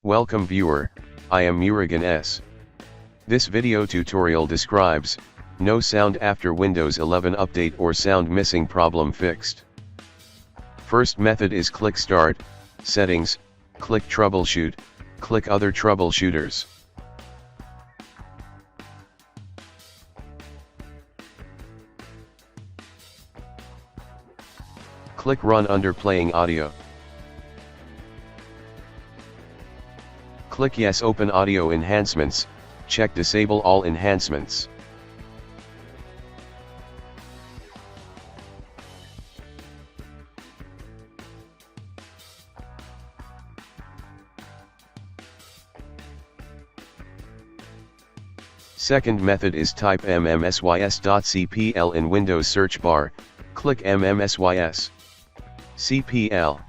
Welcome viewer, I am Murugan S. This video tutorial describes, no sound after Windows 11 update or sound missing problem fixed. First method is click Start, Settings, click Troubleshoot, click Other Troubleshooters. Click Run under playing audio. Click Yes, open audio enhancements, check disable all enhancements. Second method is type mmmsys.cpl in Windows search bar, click mmmsys. CPL.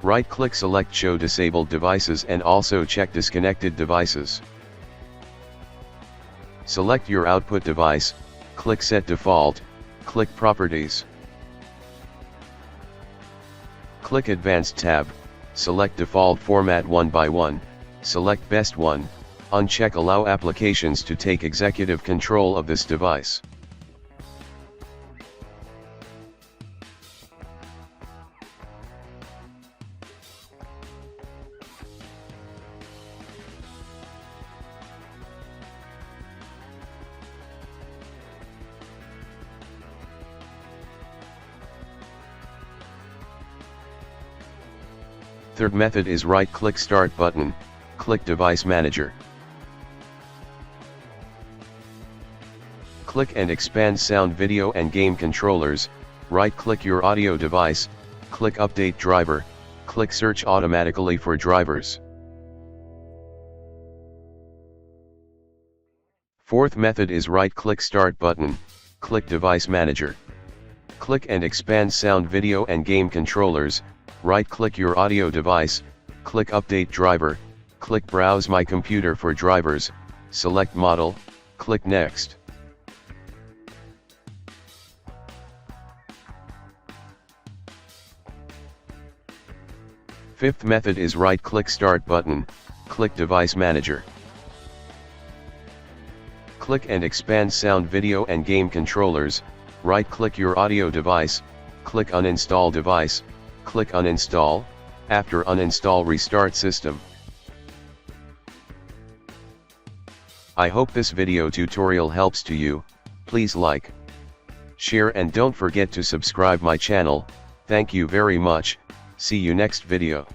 Right-click select Show Disabled Devices and also check Disconnected Devices. Select your output device, click Set Default, click Properties. Click Advanced tab, select Default Format 1 by 1, select Best One, uncheck Allow applications to take executive control of this device. Third method is right-click Start button, click Device Manager. Click and expand sound, video and game controllers, right-click your audio device, click Update Driver, click Search automatically for drivers. Fourth method is right-click Start button, click Device Manager. Click and expand sound, video and game controllers, right-click your audio device, click Update Driver, click Browse My Computer for drivers, select Model, click Next. Fifth method is right-click Start button, click Device Manager. Click and expand sound, video and game controllers, right-click your audio device, click Uninstall Device, click Uninstall, after uninstall restart system. I hope this video tutorial helps to you. Please like, share and don't forget to subscribe my channel. Thank you very much. See you next video.